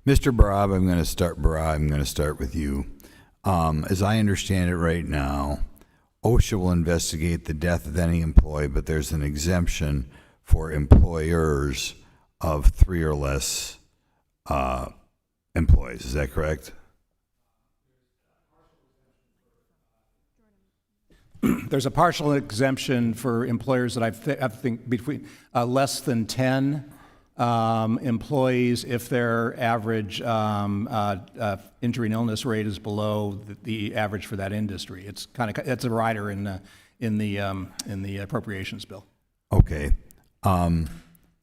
Mr. Barab, I'm going to start with you. As I understand it right now, OSHA will investigate the death of any employee, but there's an exemption for employers of 3 or less employees. Is that correct? There's a partial exemption for employers that I think between less than 10 employees if their average injury and illness rate is below the average for that industry. It's a rider in the appropriations bill. Okay.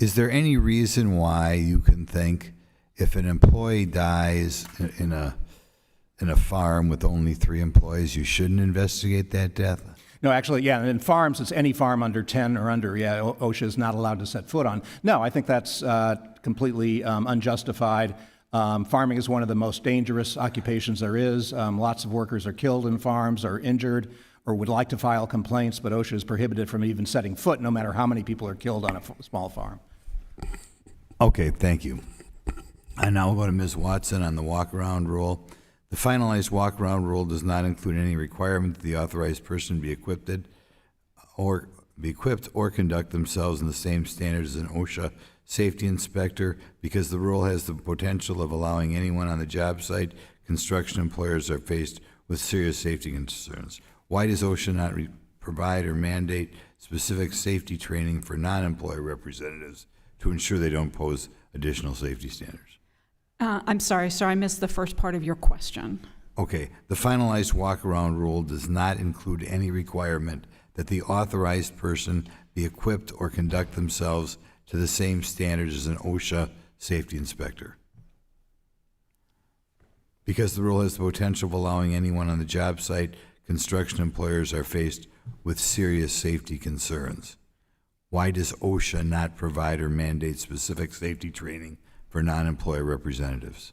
Is there any reason why you can think if an employee dies in a farm with only 3 employees, you shouldn't investigate that death? No, actually, yeah, in farms, it's any farm under 10 or under, yeah, OSHA is not allowed to set foot on. No, I think that's completely unjustified. Farming is one of the most dangerous occupations there is. Lots of workers are killed in farms or injured or would like to file complaints, but OSHA is prohibited from even setting foot no matter how many people are killed on a small farm. Okay, thank you. And now we'll go to Ms. Watson on the walk-around rule. The finalized walk-around rule does not include any requirement that the authorized person be equipped or conduct themselves in the same standards as an OSHA safety inspector, because the rule has the potential of allowing anyone on the job site. Construction employers are faced with serious safety concerns. Why does OSHA not provide or mandate specific safety training for non-employer representatives to ensure they don't pose additional safety standards? I'm sorry, sir, I missed the first part of your question. Okay, the finalized walk-around rule does not include any requirement that the authorized person be equipped or conduct themselves to the same standards as an OSHA safety inspector, because the rule has the potential of allowing anyone on the job site. Construction employers are faced with serious safety concerns. Why does OSHA not provide or mandate specific safety training for non-employer representatives?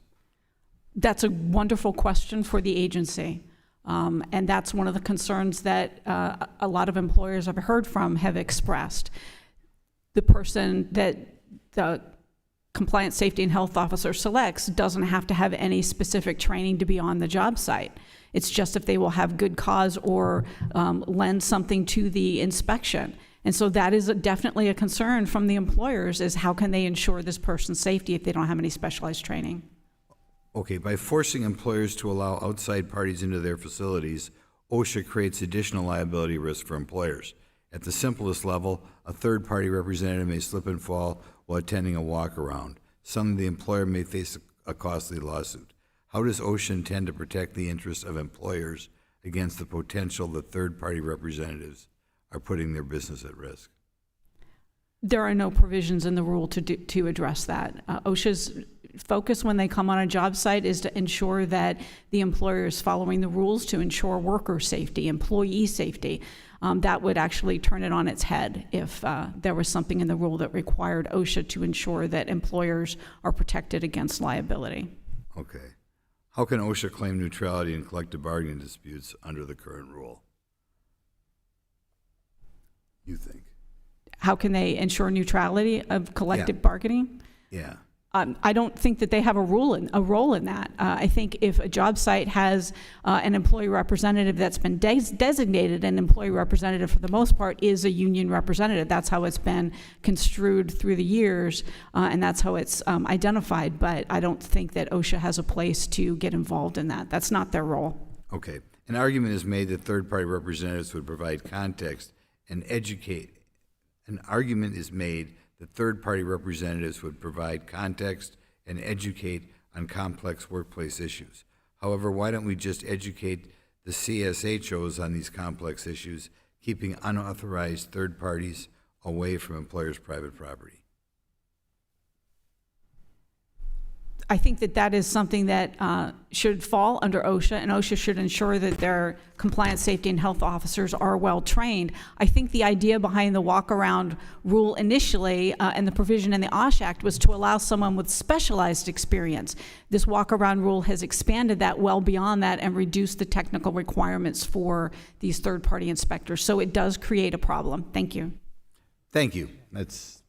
That's a wonderful question for the agency. And that's one of the concerns that a lot of employers I've heard from have expressed. The person that the compliance safety and health officer selects doesn't have to have any specific training to be on the job site. It's just if they will have good cause or lend something to the inspection. And so that is definitely a concern from the employers, is how can they ensure this person's safety if they don't have any specialized training? Okay, by forcing employers to allow outside parties into their facilities, OSHA creates additional liability risk for employers. At the simplest level, a third-party representative may slip and fall while attending a walk-around. Suddenly, the employer may face a costly lawsuit. How does OSHA intend to protect the interests of employers against the potential that third-party representatives are putting their business at risk? There are no provisions in the rule to address that. OSHA's focus when they come on a job site is to ensure that the employer is following the rules to ensure worker safety, employee safety. That would actually turn it on its head if there was something in the rule that required OSHA to ensure that employers are protected against liability. Okay. How can OSHA claim neutrality in collective bargaining disputes under the current rule, you think? How can they ensure neutrality of collective bargaining? Yeah. I don't think that they have a role in that. I think if a job site has an employee representative that's been designated, an employee representative for the most part is a union representative. That's how it's been construed through the years, and that's how it's identified. But I don't think that OSHA has a place to get involved in that. That's not their role. Okay. An argument is made that third-party representatives would provide context and educate. An argument is made that third-party representatives would provide context and educate on complex workplace issues. However, why don't we just educate the CSHOs on these complex issues, keeping unauthorized third parties away from employers' private property? I think that that is something that should fall under OSHA, and OSHA should ensure that their compliance, safety, and health officers are well trained. I think the idea behind the walk-around rule initially and the provision in the OSHA Act was to allow someone with specialized experience. This walk-around rule has expanded that well beyond that and reduced the technical requirements for these third-party inspectors. So it does create a problem. Thank you. Thank you. That's